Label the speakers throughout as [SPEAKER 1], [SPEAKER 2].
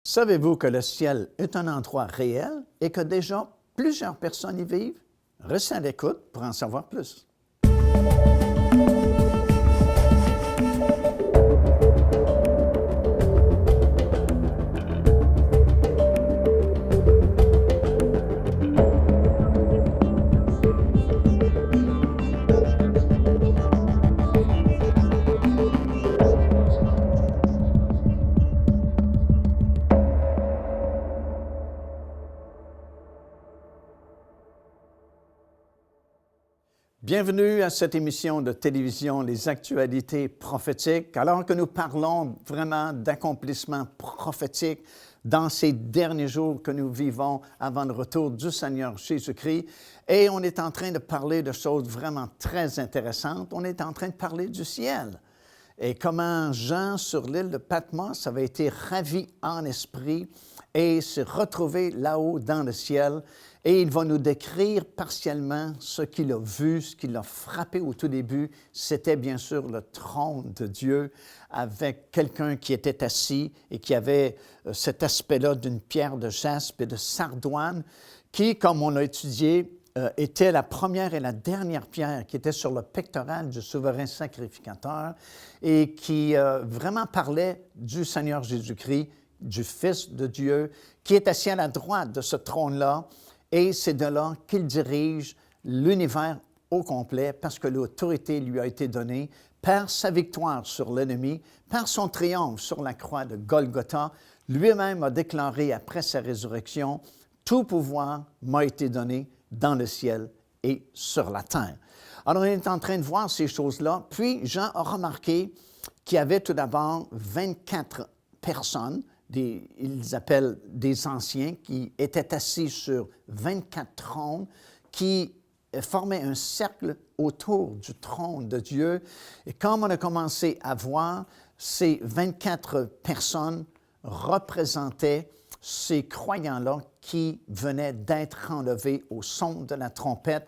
[SPEAKER 1] Savez-vous que le ciel est un endroit réel et que déjà plusieurs personnes y vivent? Restez à l'écoute pour en savoir plus. Bienvenue à cette émission de télévision, Les Actualités prophétiques. Alors que nous parlons vraiment d'accomplissement prophétique dans ces derniers jours que nous vivons avant le retour du Seigneur Jésus-Christ, et on est en train de parler de choses vraiment très intéressantes. On est en train de parler du ciel et comment Jean, sur l'île de Patmos, avait été ravi en esprit et s'est retrouvé là-haut dans le ciel. Et il va nous décrire partiellement ce qu'il a vu, ce qui l'a frappé au tout début. C'était bien sûr le trône de Dieu avec quelqu'un qui était assis et qui avait cet aspect-là d'une pierre de jaspe et de sardoine qui, comme on l'a étudié, était la première et la dernière pierre qui était sur le pectoral du souverain sacrificateur et qui vraiment parlait du Seigneur Jésus-Christ, du Fils de Dieu, qui est assis à la droite de ce trône-là. Et c'est de là qu'il dirige l'univers au complet parce que l'autorité lui a été donnée par sa victoire sur l'ennemi, par son triomphe sur la croix de Golgotha. Lui-même a déclaré après sa résurrection, « Tout pouvoir m'a été donné dans le ciel et sur la terre. » Alors, on est en train de voir ces choses-là. Puis, Jean a remarqué qu'il y avait tout d'abord 24 personnes, ils appellent des anciens, qui étaient assis sur 24 trônes, qui formaient un cercle autour du trône de Dieu. Et comme on a commencé à voir, ces 24 personnes représentaient ces croyants-là qui venaient d'être enlevés au son de la trompette,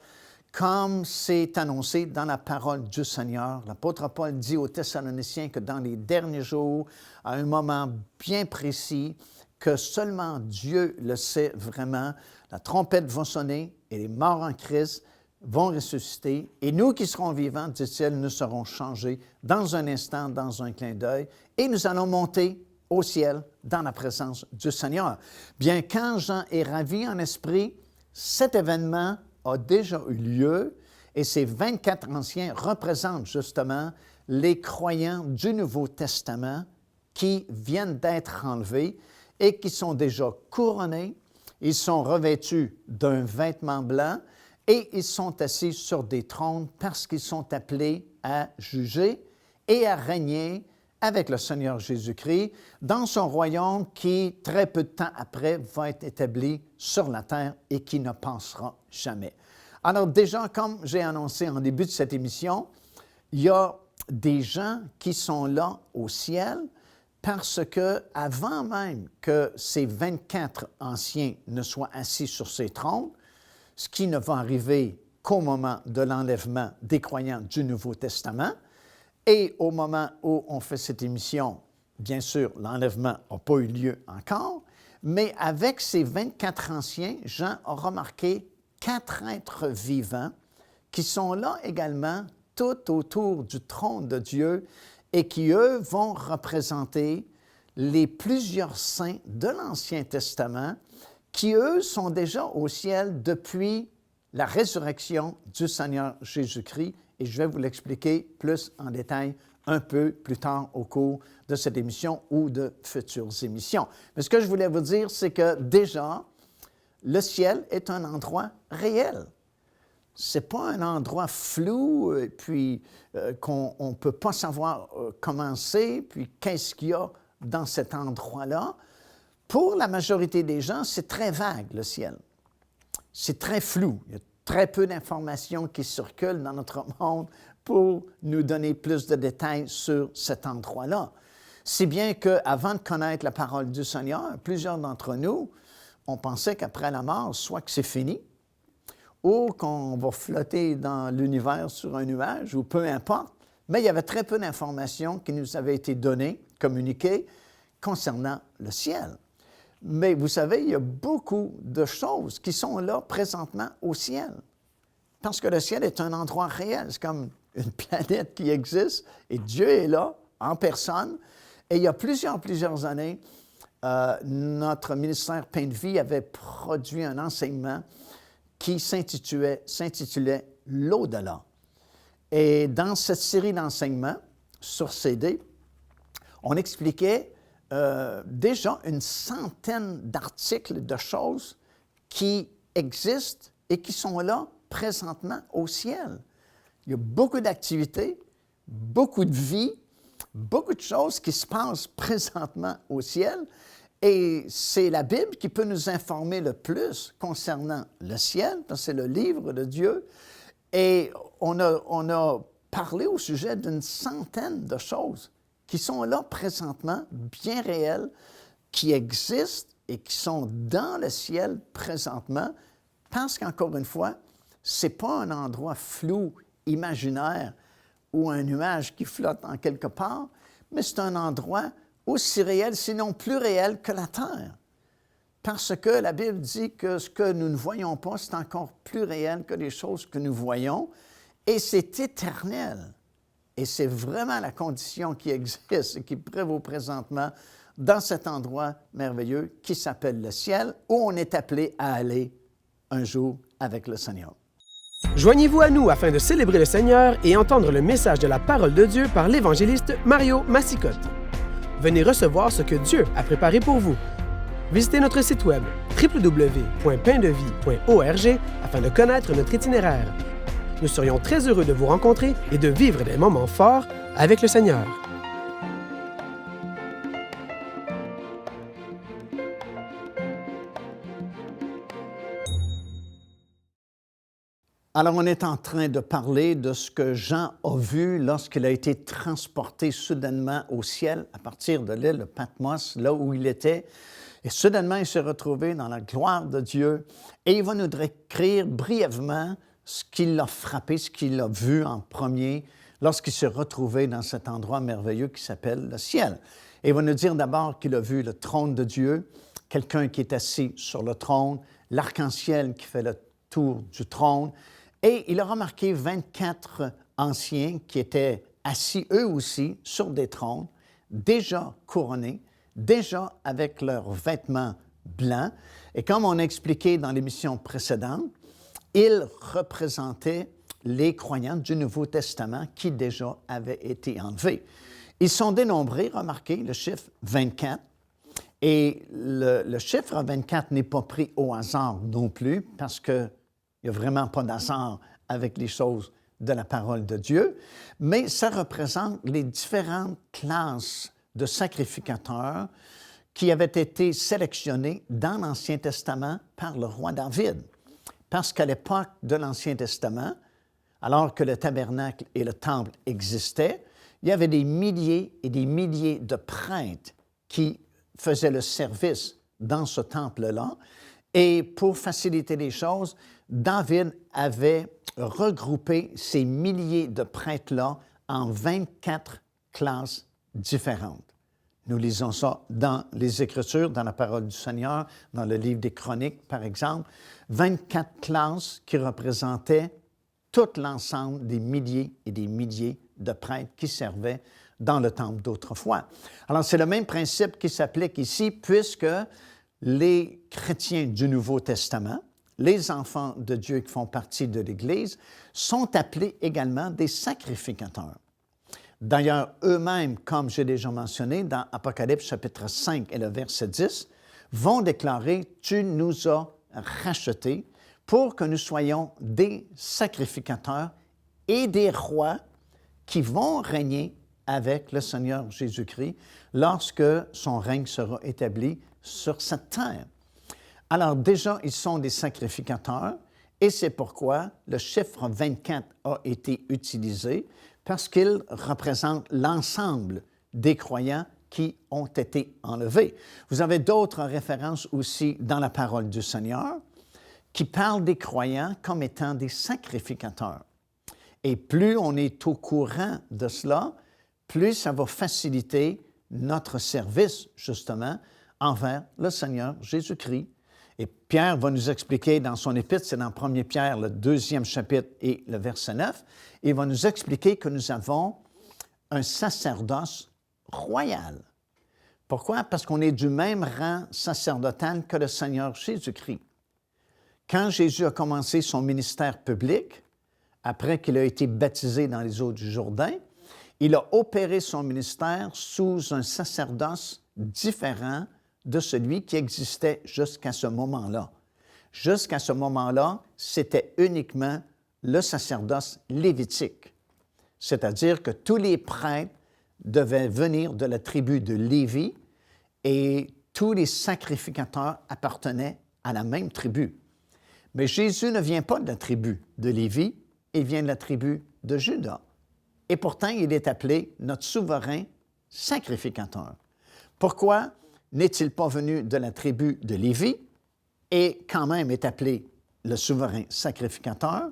[SPEAKER 1] comme c'est annoncé dans la parole du Seigneur. L'apôtre Paul dit aux Thessaloniciens que dans les derniers jours, à un moment bien précis, que seulement Dieu le sait vraiment, la trompette va sonner et les morts en Christ vont ressusciter. Et nous qui serons vivants, dit-il, nous serons changés dans un instant, dans un clin d'œil, et nous allons monter au ciel dans la présence du Seigneur. Bien, quand Jean est ravi en esprit, cet événement a déjà eu lieu et ces 24 anciens représentent justement les croyants du Nouveau Testament qui viennent d'être enlevés et qui sont déjà couronnés. Ils sont revêtus d'un vêtement blanc et ils sont assis sur des trônes parce qu'ils sont appelés à juger et à régner avec le Seigneur Jésus-Christ dans son royaume qui, très peu de temps après, va être établi sur la terre et qui ne passera jamais. Alors déjà, comme j'ai annoncé en début de cette émission, il y a des gens qui sont là au ciel parce que avant même que ces 24 anciens ne soient assis sur ces trônes, ce qui ne va arriver qu'au moment de l'enlèvement des croyants du Nouveau Testament, et au moment où on fait cette émission, bien sûr, l'enlèvement n'a pas eu lieu encore, mais avec ces 24 anciens, Jean a remarqué 4 êtres vivants qui sont là également tout autour du trône de Dieu et qui, eux, vont représenter les plusieurs saints de l'Ancien Testament qui, eux, sont déjà au ciel depuis la résurrection du Seigneur Jésus-Christ. Et je vais vous l'expliquer plus en détail un peu plus tard au cours de cette émission ou de futures émissions. Mais ce que je voulais vous dire, c'est que déjà, le ciel est un endroit réel. Ce n'est pas un endroit flou, et puis qu'on ne peut pas savoir comment c'est, puis qu'est-ce qu'il y a dans cet endroit-là. Pour la majorité des gens, c'est très vague, le ciel. C'est très flou. Il y a très peu d'informations qui circulent dans notre monde pour nous donner plus de détails sur cet endroit-là. Si bien qu'avant de connaître la parole du Seigneur, plusieurs d'entre nous, on pensait qu'après la mort, soit que c'est fini, ou qu'on va flotter dans l'univers sur un nuage, ou peu importe, mais il y avait très peu d'informations qui nous avaient été données, communiquées, concernant le ciel. Mais vous savez, il y a beaucoup de choses qui sont là présentement au ciel. Parce que le ciel est un endroit réel. C'est comme une planète qui existe et Dieu est là en personne. Et il y a plusieurs années, notre ministère Pain de Vie avait produit un enseignement qui s'intitulait « L'au-delà ». Et dans cette série d'enseignements sur CD, on expliquait déjà une centaine d'articles de choses qui existent et qui sont là présentement au ciel. Il y a beaucoup d'activités, beaucoup de vie, beaucoup de choses qui se passent présentement au ciel. Et c'est la Bible qui peut nous informer le plus concernant le ciel, parce que c'est le livre de Dieu. Et on a parlé au sujet d'une centaine de choses qui sont là présentement, bien réelles, qui existent et qui sont dans le ciel présentement, parce qu'encore une fois, ce n'est pas un endroit flou, imaginaire, ou un nuage qui flotte en quelque part, mais c'est un endroit aussi réel, sinon plus réel que la terre. Parce que la Bible dit que ce que nous ne voyons pas, c'est encore plus réel que les choses que nous voyons, et c'est éternel. Et c'est vraiment la condition qui existe et qui prévaut présentement dans cet endroit merveilleux qui s'appelle le ciel, où on est appelé à aller un jour avec le Seigneur.
[SPEAKER 2] Joignez-vous à nous afin de célébrer le Seigneur et entendre le message de la parole de Dieu par l'évangéliste Mario Massicotte. Venez recevoir ce que Dieu a préparé pour vous. Visitez notre site web www.paindevie.org afin de connaître notre itinéraire. Nous serions très heureux de vous rencontrer et de vivre des moments forts avec le Seigneur.
[SPEAKER 1] Alors, on est en train de parler de ce que Jean a vu lorsqu'il a été transporté soudainement au ciel à partir de l'île de Patmos, là où il était. Et soudainement, il s'est retrouvé dans la gloire de Dieu. Et il va nous décrire brièvement ce qui l'a frappé, ce qu'il a vu en premier lorsqu'il s'est retrouvé dans cet endroit merveilleux qui s'appelle le ciel. Et il va nous dire d'abord qu'il a vu le trône de Dieu, quelqu'un qui est assis sur le trône, l'arc-en-ciel qui fait le tour du trône. Et il a remarqué 24 anciens qui étaient assis eux aussi sur des trônes, déjà couronnés, déjà avec leurs vêtements blancs. Et comme on a expliqué dans l'émission précédente, ils représentaient les croyants du Nouveau Testament qui déjà avaient été enlevés. Ils sont dénombrés, remarquez, le chiffre 24. Et le chiffre 24 n'est pas pris au hasard non plus, parce qu'il n'y a vraiment pas d'hasard avec les choses de la parole de Dieu, mais ça représente les différentes classes de sacrificateurs qui avaient été sélectionnés dans l'Ancien Testament par le roi David. Parce qu'à l'époque de l'Ancien Testament, alors que le tabernacle et le temple existaient, il y avait des milliers et des milliers de prêtres qui faisaient le service dans ce temple-là. Et pour faciliter les choses, David avait regroupé ces milliers de prêtres-là en 24 classes différentes. Nous lisons ça dans les Écritures, dans la parole du Seigneur, dans le livre des Chroniques, par exemple. 24 classes qui représentaient tout l'ensemble des milliers et des milliers de prêtres qui servaient dans le temple d'autrefois. Alors, c'est le même principe qui s'applique ici, puisque les chrétiens du Nouveau Testament, les enfants de Dieu qui font partie de l'Église, sont appelés également des sacrificateurs. D'ailleurs, eux-mêmes, comme j'ai déjà mentionné, dans Apocalypse chapitre 5 et le verset 10, vont déclarer « Tu nous as rachetés pour que nous soyons des sacrificateurs et des rois qui vont régner avec le Seigneur Jésus-Christ lorsque son règne sera établi sur cette terre. » Alors déjà, ils sont des sacrificateurs et c'est pourquoi le chiffre 24 a été utilisé parce qu'il représente l'ensemble des croyants qui ont été enlevés. Vous avez d'autres références aussi dans la parole du Seigneur qui parlent des croyants comme étant des sacrificateurs. Et plus on est au courant de cela, plus ça va faciliter notre service, justement, envers le Seigneur Jésus-Christ. Et Pierre va nous expliquer dans son épître, c'est dans 1 Pierre, le 2e chapitre et le verset 9, il va nous expliquer que nous avons un sacerdoce royal. Pourquoi? Parce qu'on est du même rang sacerdotal que le Seigneur Jésus-Christ. Quand Jésus a commencé son ministère public, après qu'il a été baptisé dans les eaux du Jourdain, il a opéré son ministère sous un sacerdoce différent de celui qui existait jusqu'à ce moment-là. Jusqu'à ce moment-là, c'était uniquement le sacerdoce lévitique, c'est-à-dire que tous les prêtres devaient venir de la tribu de Lévi et tous les sacrificateurs appartenaient à la même tribu. Mais Jésus ne vient pas de la tribu de Lévi, il vient de la tribu de Juda. Et pourtant, il est appelé notre souverain sacrificateur. Pourquoi n'est-il pas venu de la tribu de Lévi et quand même est appelé le souverain sacrificateur?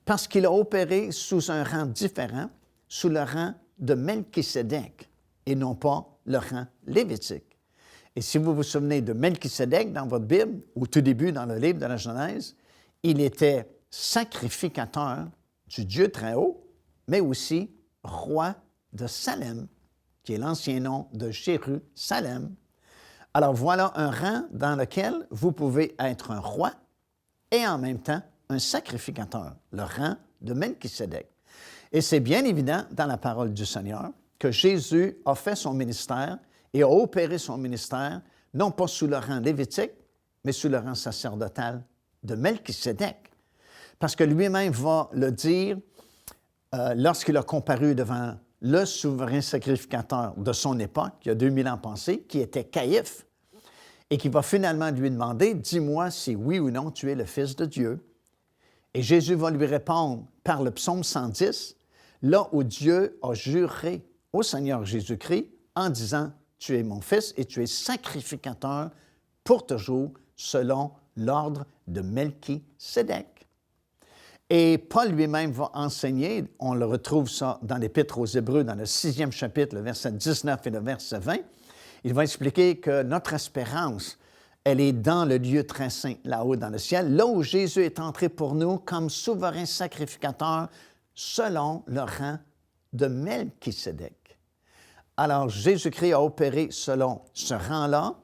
[SPEAKER 1] Parce qu'il a opéré sous un rang différent, sous le rang de Melchisédek et non pas le rang lévitique. Et si vous vous souvenez de Melchisédek dans votre Bible, au tout début dans le livre de la Genèse, il était sacrificateur du Dieu très haut, mais aussi roi de Salem, qui est l'ancien nom de Jérusalem. Alors voilà un rang dans lequel vous pouvez être un roi et en même temps un sacrificateur, le rang de Melchisédek. Et c'est bien évident dans la parole du Seigneur que Jésus a fait son ministère et a opéré son ministère, non pas sous le rang lévitique, mais sous le rang sacerdotal de Melchisédek. Parce que lui-même va le dire lorsqu'il a comparu devant le souverain sacrificateur de son époque, il y a 2000 ans passés, qui était Caïphe, et qui va finalement lui demander « Dis-moi si oui ou non tu es le Fils de Dieu. » Et Jésus va lui répondre par le psaume 110, là où Dieu a juré au Seigneur Jésus-Christ en disant « Tu es mon Fils et tu es sacrificateur pour toujours selon l'ordre de Melchisédek. » Et Paul lui-même va enseigner, on le retrouve ça dans l'Épître aux Hébreux, dans le 6e chapitre, le verset 19 et le verset 20. Il va expliquer que notre espérance, elle est dans le lieu très saint, là-haut dans le ciel, là où Jésus est entré pour nous comme souverain sacrificateur selon le rang de Melchisédek. Alors, Jésus-Christ a opéré selon ce rang-là,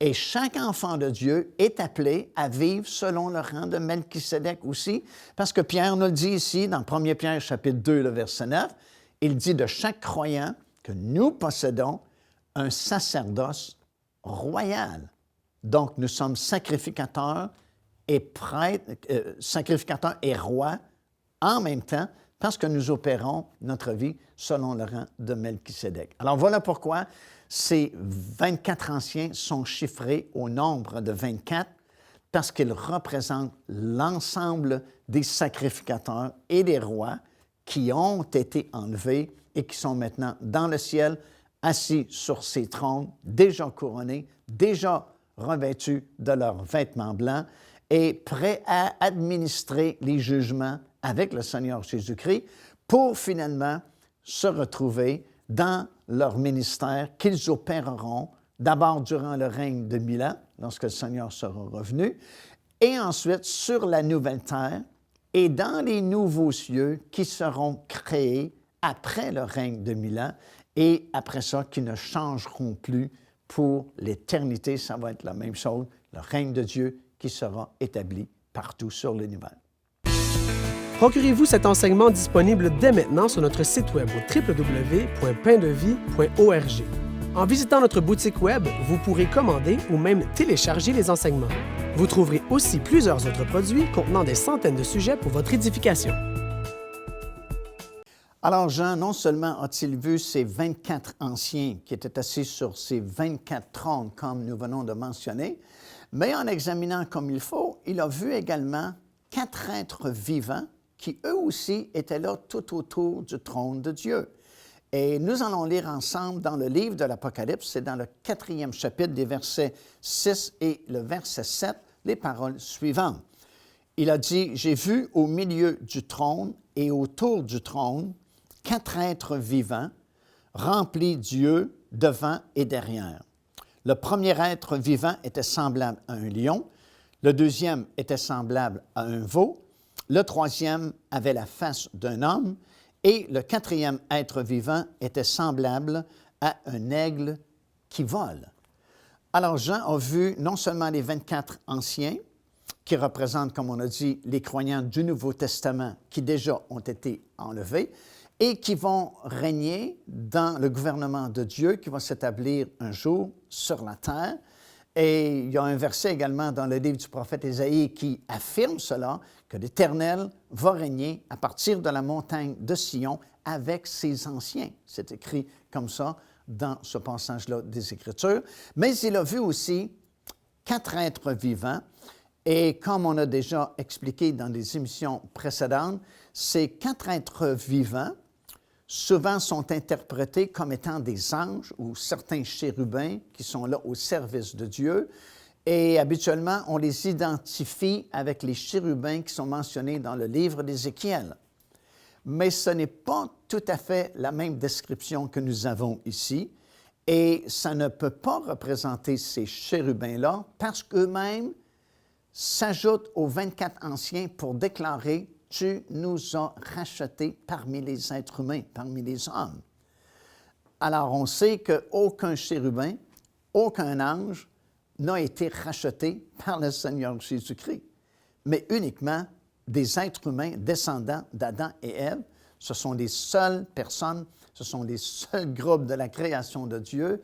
[SPEAKER 1] et chaque enfant de Dieu est appelé à vivre selon le rang de Melchisédek aussi, parce que Pierre nous le dit ici, dans 1 Pierre chapitre 2, le verset 9, il dit de chaque croyant que nous possédons un sacerdoce royal. Donc, nous sommes sacrificateurs et prêtres, sacrificateurs et rois en même temps, parce que nous opérons notre vie selon le rang de Melchisédek. Alors, voilà pourquoi ces 24 anciens sont chiffrés au nombre de 24 parce qu'ils représentent l'ensemble des sacrificateurs et des rois qui ont été enlevés et qui sont maintenant dans le ciel, assis sur ces trônes, déjà couronnés, déjà revêtus de leurs vêtements blancs et prêts à administrer les jugements avec le Seigneur Jésus-Christ pour finalement se retrouver dans leur ministère qu'ils opéreront d'abord durant le règne de 1000 ans, lorsque le Seigneur sera revenu, et ensuite sur la nouvelle terre et dans les nouveaux cieux qui seront créés après le règne de 1000 ans et après ça, qui ne changeront plus pour l'éternité. Ça va être la même chose, le règne de Dieu qui sera établi partout sur l'univers.
[SPEAKER 2] Procurez-vous cet enseignement disponible dès maintenant sur notre site web au www.paindevie.org. En visitant notre boutique web, vous pourrez commander ou même télécharger les enseignements. Vous trouverez aussi plusieurs autres produits contenant des centaines de sujets pour votre édification.
[SPEAKER 1] Alors Jean, non seulement a-t-il vu ces 24 anciens qui étaient assis sur ces 24 trônes, comme nous venons de mentionner, mais en examinant comme il faut, il a vu également 4 êtres vivants qui eux aussi étaient là tout autour du trône de Dieu. Et nous allons lire ensemble dans le livre de l'Apocalypse, c'est dans le 4e chapitre des versets 6 et le verset 7, les paroles suivantes. Il a dit, « J'ai vu au milieu du trône et autour du trône 4 êtres vivants, remplis d'yeux devant et derrière. Le premier être vivant était semblable à un lion, le deuxième était semblable à un veau, le troisième avait la face d'un homme, et le quatrième être vivant était semblable à un aigle qui vole. Alors Jean a vu non seulement les 24 anciens, qui représentent, comme on a dit, les croyants du Nouveau Testament qui déjà ont été enlevés et qui vont régner dans le gouvernement de Dieu qui va s'établir un jour sur la terre. Et il y a un verset également dans le livre du prophète Ésaïe qui affirme cela, que l'Éternel va régner à partir de la montagne de Sion avec ses anciens. C'est écrit comme ça dans ce passage-là des Écritures. Mais il a vu aussi 4 êtres vivants. Et comme on a déjà expliqué dans des émissions précédentes, ces 4 êtres vivants souvent sont interprétés comme étant des anges ou certains chérubins qui sont là au service de Dieu. Et habituellement, on les identifie avec les chérubins qui sont mentionnés dans le livre d'Ézéchiel. Mais ce n'est pas tout à fait la même description que nous avons ici. Et ça ne peut pas représenter ces chérubins-là parce qu'eux-mêmes s'ajoutent aux 24 anciens pour déclarer « Tu nous as rachetés parmi les êtres humains, parmi les hommes. » Alors, on sait qu'aucun chérubin, aucun ange n'a été racheté par le Seigneur Jésus-Christ, mais uniquement des êtres humains descendants d'Adam et Ève. Ce sont les seules personnes, ce sont les seuls groupes de la création de Dieu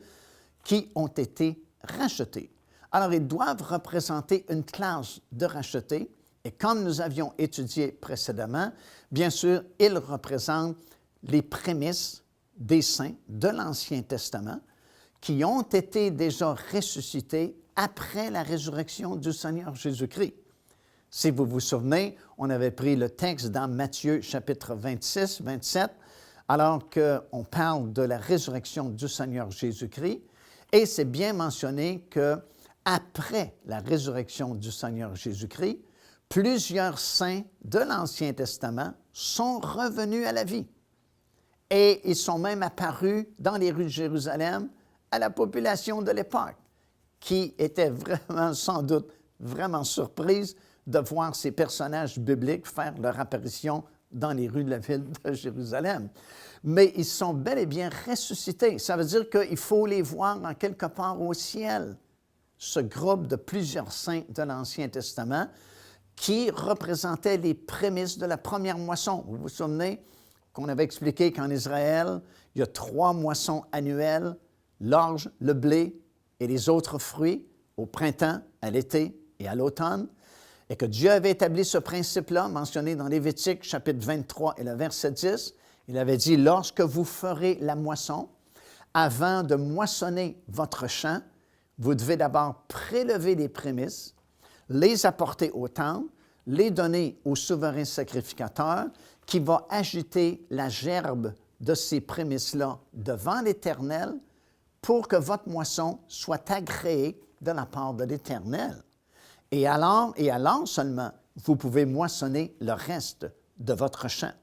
[SPEAKER 1] qui ont été rachetés. Alors, ils doivent représenter une classe de rachetés. Et comme nous avions étudié précédemment, bien sûr, ils représentent les prémices des saints de l'Ancien Testament qui ont été déjà ressuscités après la résurrection du Seigneur Jésus-Christ. Si vous vous souvenez, on avait pris le texte dans Matthieu chapitre 26, 27, alors qu'on parle de la résurrection du Seigneur Jésus-Christ, et c'est bien mentionné que après la résurrection du Seigneur Jésus-Christ, plusieurs saints de l'Ancien Testament sont revenus à la vie. Et ils sont même apparus dans les rues de Jérusalem à la population de l'époque, qui était vraiment, sans doute, vraiment surprise de voir ces personnages bibliques faire leur apparition dans les rues de la ville de Jérusalem. Mais ils sont bel et bien ressuscités. Ça veut dire qu'il faut les voir en quelque part au ciel. Ce groupe de plusieurs saints de l'Ancien Testament qui représentaient les prémices de la première moisson. Vous vous souvenez qu'on avait expliqué qu'en Israël, il y a 3 moissons annuelles, l'orge, le blé et les autres fruits, au printemps, à l'été et à l'automne, et que Dieu avait établi ce principe-là, mentionné dans Lévitique, chapitre 23 et le verset 10. Il avait dit, « Lorsque vous ferez la moisson, avant de moissonner votre champ, vous devez d'abord prélever les prémices, les apporter au temple, les donner au souverain sacrificateur qui va agiter la gerbe de ces prémices-là devant l'Éternel pour que votre moisson soit agréée de la part de l'Éternel. Et alors seulement, vous pouvez moissonner le reste de votre champ. »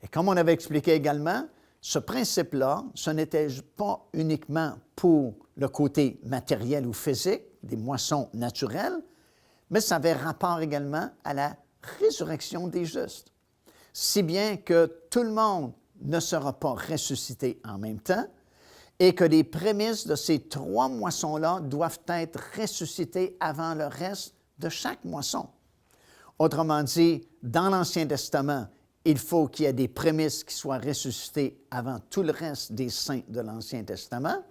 [SPEAKER 1] Et comme on avait expliqué également, ce principe-là, ce n'était pas uniquement pour le côté matériel ou physique, des moissons naturelles, mais ça avait rapport également à la résurrection des justes. Si bien que tout le monde ne sera pas ressuscité en même temps et que les prémices de ces 3 moissons-là doivent être ressuscitées avant le reste de chaque moisson. Autrement dit, dans l'Ancien Testament, il faut qu'il y ait des prémices qui soient ressuscitées avant tout le reste des saints de l'Ancien Testament.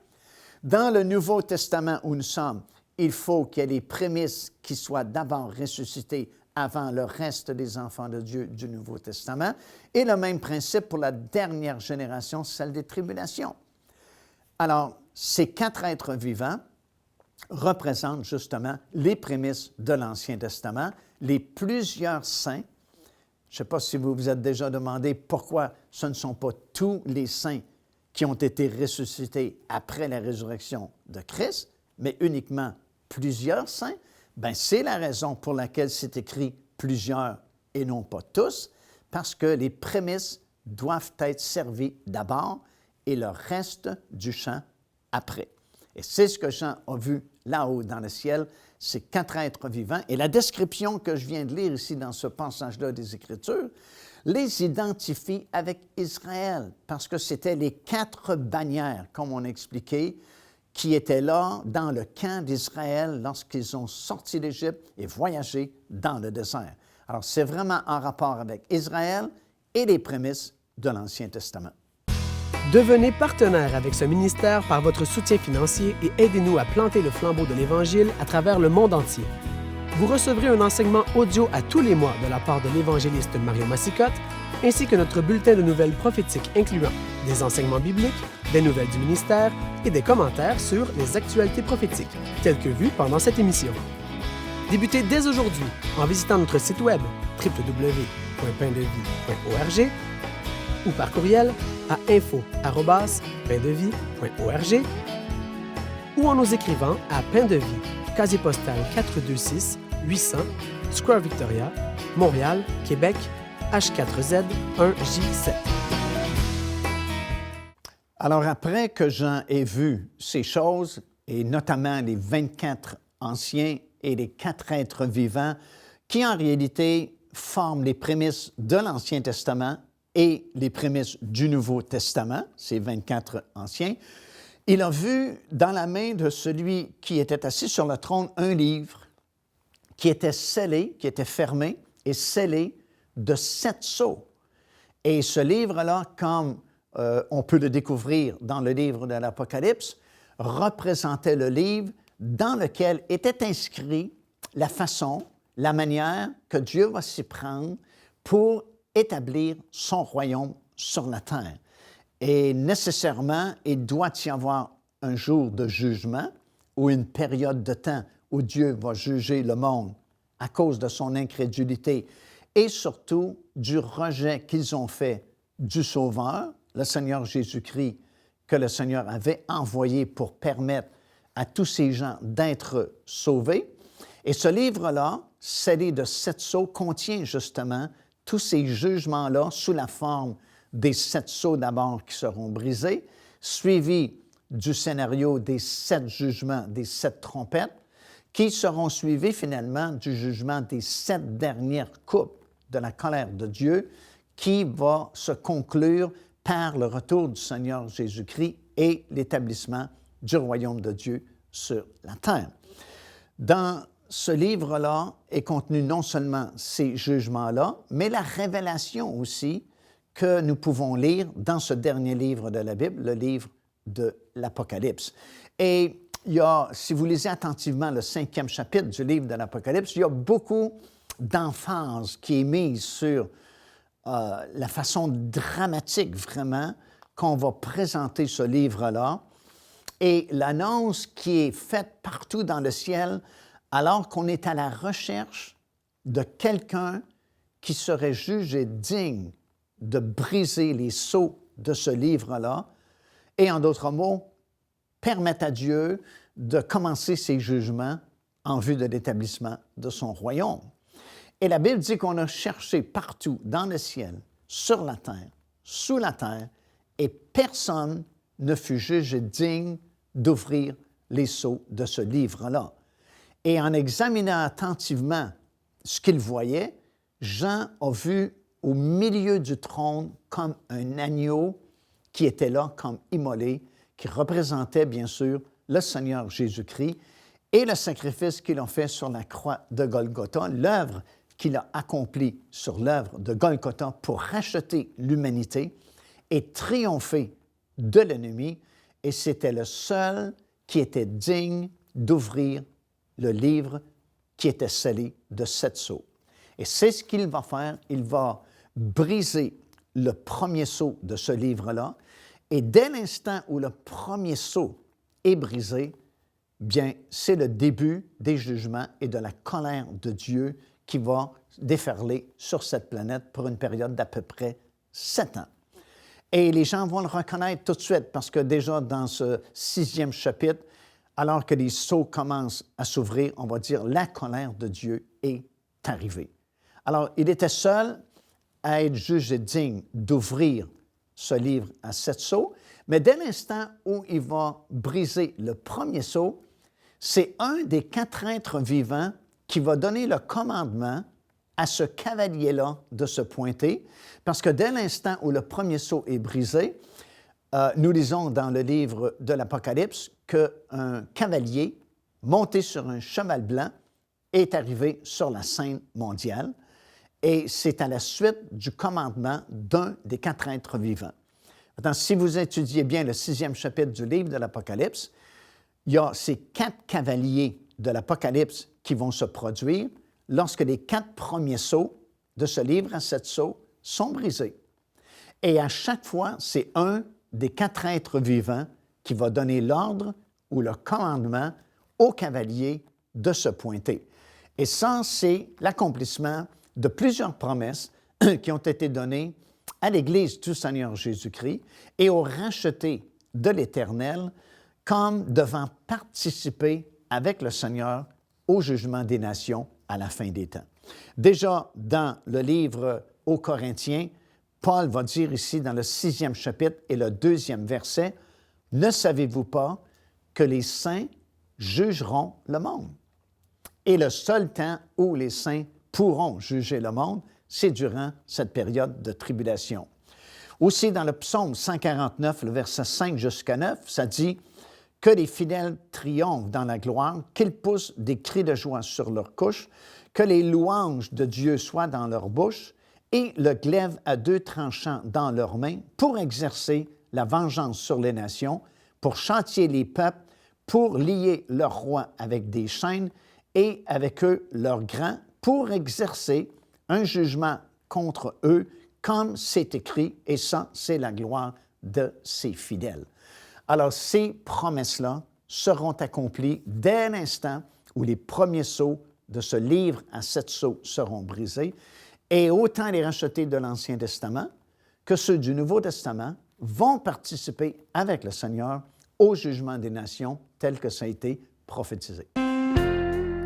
[SPEAKER 1] Dans le Nouveau Testament où nous sommes, il faut qu'il y ait des prémices qui soient d'abord ressuscitées avant le reste des enfants de Dieu du Nouveau Testament. Et le même principe pour la dernière génération, celle des tribulations. Alors, ces 4 êtres vivants représentent justement les prémices de l'Ancien Testament, les plusieurs saints. Je ne sais pas si vous vous êtes déjà demandé pourquoi ce ne sont pas tous les saints qui ont été ressuscités après la résurrection de Christ, mais uniquement plusieurs saints. Bien, c'est la raison pour laquelle c'est écrit plusieurs et non pas tous, parce que les prémices doivent être servies d'abord et le reste du champ après. Et c'est ce que Jean a vu là-haut dans le ciel, ces 4 êtres vivants. Et la description que je viens de lire ici dans ce passage-là des Écritures les identifie avec Israël, parce que c'était les 4 bannières, comme on a expliqué, qui étaient là dans le camp d'Israël lorsqu'ils ont sorti d'Égypte et voyagé dans le désert. Alors, c'est vraiment en rapport avec Israël et les prémices de l'Ancien Testament.
[SPEAKER 2] Devenez partenaire avec ce ministère par votre soutien financier et aidez-nous à planter le flambeau de l'Évangile à travers le monde entier. Vous recevrez un enseignement audio à tous les mois de la part de l'évangéliste Mario Massicotte, ainsi que notre bulletin de nouvelles prophétiques incluant des enseignements bibliques, des nouvelles du ministère et des commentaires sur les actualités prophétiques, telles que vues pendant cette émission. Débutez dès aujourd'hui en visitant notre site web www.paindevie.org ou par courriel à info@paindevie.org ou en nous écrivant à Pain de Vie, casier postal 426 800 Square Victoria, Montréal, Québec, H4Z 1J7.
[SPEAKER 1] Alors après que Jean ait vu ces choses, et notamment les 24 anciens et les 4 êtres vivants, qui en réalité forment les prémices de l'Ancien Testament et les prémices du Nouveau Testament, ces 24 anciens, il a vu dans la main de celui qui était assis sur le trône un livre qui était scellé, qui était fermé et scellé de 7 sceaux. Et ce livre-là, comme on peut le découvrir dans le livre de l'Apocalypse, représentait le livre dans lequel était inscrit la façon, la manière que Dieu va s'y prendre pour établir son royaume sur la terre. Et nécessairement, il doit y avoir un jour de jugement ou une période de temps où Dieu va juger le monde à cause de son incrédulité et surtout du rejet qu'ils ont fait du Sauveur, le Seigneur Jésus-Christ, que le Seigneur avait envoyé pour permettre à tous ces gens d'être sauvés. Et ce livre-là, scellé de 7 sceaux, contient justement tous ces jugements-là sous la forme des 7 sceaux d'abord qui seront brisés, suivis du scénario des 7 jugements, des 7 trompettes, qui seront suivis finalement du jugement des 7 dernières coupes de la colère de Dieu, qui va se conclure par le retour du Seigneur Jésus-Christ et l'établissement du royaume de Dieu sur la terre. Dans ce livre-là est contenu non seulement ces jugements-là, mais la révélation aussi que nous pouvons lire dans ce dernier livre de la Bible, le livre de l'Apocalypse. Et il y a, si vous lisez attentivement le 5e chapitre du livre de l'Apocalypse, il y a beaucoup d'emphase qui est mise sur la façon dramatique vraiment qu'on va présenter ce livre-là et l'annonce qui est faite partout dans le ciel alors qu'on est à la recherche de quelqu'un qui serait jugé digne de briser les sceaux de ce livre-là et, en d'autres mots, permettre à Dieu de commencer ses jugements en vue de l'établissement de son royaume. Et la Bible dit qu'on a cherché partout dans le ciel, sur la terre, sous la terre, et personne ne fut jugé digne d'ouvrir les sceaux de ce livre-là. Et en examinant attentivement ce qu'il voyait, Jean a vu au milieu du trône comme un agneau qui était là comme immolé, qui représentait bien sûr le Seigneur Jésus-Christ et le sacrifice qu'il a fait sur la croix de Golgotha, l'œuvre qu'il a accomplie sur l'œuvre de Golgotha pour racheter l'humanité et triompher de l'ennemi. Et c'était le seul qui était digne d'ouvrir le livre qui était scellé de 7 sceaux. Et c'est ce qu'il va faire. Il va briser le premier sceau de ce livre-là. Et dès l'instant où le premier sceau est brisé, bien, c'est le début des jugements et de la colère de Dieu qui va déferler sur cette planète pour une période d'à peu près 7 ans. Et les gens vont le reconnaître tout de suite parce que déjà dans ce 6e chapitre, alors que les sceaux commencent à s'ouvrir, on va dire la colère de Dieu est arrivée. Alors, il était seul à être jugé digne d'ouvrir ce livre à 7 sceaux, Mais dès l'instant où il va briser le premier sceau, c'est un des 4 êtres vivants qui va donner le commandement à ce cavalier-là de se pointer, parce que dès l'instant où le premier sceau est brisé, nous lisons dans le livre de l'Apocalypse qu'un cavalier monté sur un cheval blanc est arrivé sur la scène mondiale, et c'est à la suite du commandement d'un des 4 êtres vivants. Maintenant, si vous étudiez bien le 6e chapitre du livre de l'Apocalypse, il y a ces 4 cavaliers de l'Apocalypse qui vont se produire lorsque les 4 premiers sceaux de ce livre à 7 sceaux sont brisés. Et à chaque fois, c'est un des 4 êtres vivants qui va donner l'ordre ou le commandement aux cavaliers de se pointer. Et ça, c'est l'accomplissement de plusieurs promesses qui ont été données à l'Église du Seigneur Jésus-Christ et aux rachetés de l'Éternel comme devant participer avec le Seigneur au jugement des nations à la fin des temps. Déjà, dans le livre aux Corinthiens, Paul va dire ici dans le 6e chapitre et le 2e verset, « Ne savez-vous pas que les saints jugeront le monde? » Et le seul temps où les saints pourront juger le monde, c'est durant cette période de tribulation. Aussi, dans le psaume 149, le verset 5 jusqu'à 9, ça dit « Que les fidèles triomphent dans la gloire, qu'ils poussent des cris de joie sur leur couche, que les louanges de Dieu soient dans leur bouche, et le glaive à 2 tranchants dans leurs mains pour exercer la vengeance sur les nations, pour châtier les peuples, pour lier leurs rois avec des chaînes et avec eux leurs grands, pour exercer un jugement contre eux, comme c'est écrit, et ça, c'est la gloire de ses fidèles. » Alors, ces promesses-là seront accomplies dès l'instant où les premiers sceaux de ce livre à 7 sceaux seront brisés, et autant les rachetés de l'Ancien Testament que ceux du Nouveau Testament vont participer avec le Seigneur au jugement des nations tel que ça a été prophétisé.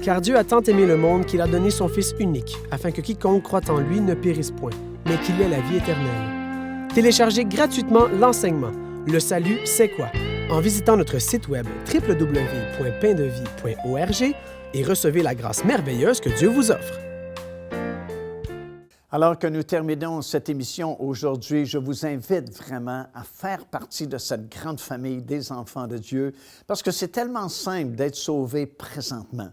[SPEAKER 2] Car Dieu a tant aimé le monde qu'il a donné son Fils unique, afin que quiconque croit en lui ne périsse point, mais qu'il ait la vie éternelle. Téléchargez gratuitement l'enseignement « Le salut, c'est quoi ?» en visitant notre site web www.paindevie.org et recevez la grâce merveilleuse que Dieu vous offre.
[SPEAKER 1] Alors que nous terminons cette émission aujourd'hui, je vous invite vraiment à faire partie de cette grande famille des enfants de Dieu, parce que c'est tellement simple d'être sauvé présentement.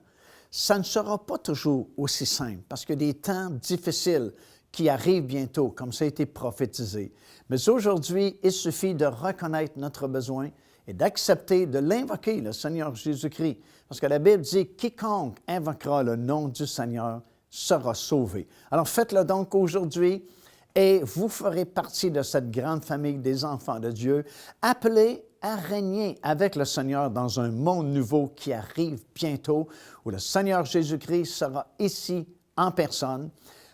[SPEAKER 1] Ça ne sera pas toujours aussi simple, parce qu'il y a des temps difficiles qui arrivent bientôt, comme ça a été prophétisé. Mais aujourd'hui, il suffit de reconnaître notre besoin et d'accepter de l'invoquer, le Seigneur Jésus-Christ, parce que la Bible dit « Quiconque invoquera le nom du Seigneur sera sauvé. » Alors faites-le donc aujourd'hui et vous ferez partie de cette grande famille des enfants de Dieu, appelés à régner avec le Seigneur dans un monde nouveau qui arrive bientôt, où le Seigneur Jésus-Christ sera ici en personne,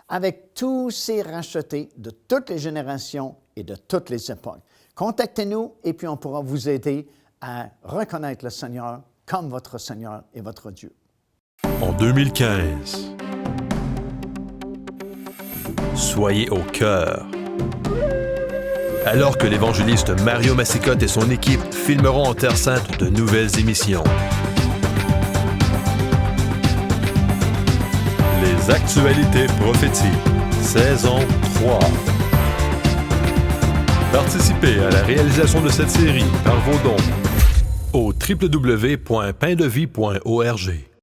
[SPEAKER 1] avec tous ses rachetés de toutes les générations et de toutes les époques. Contactez-nous et puis on pourra vous aider à reconnaître le Seigneur comme votre Seigneur et votre Dieu.
[SPEAKER 3] En 2015, soyez au cœur. Alors que l'évangéliste Mario Massicotte et son équipe filmeront en Terre Sainte de nouvelles émissions. Les actualités prophétiques, saison 3. Participez à la réalisation de cette série par vos dons au www.paindevie.org.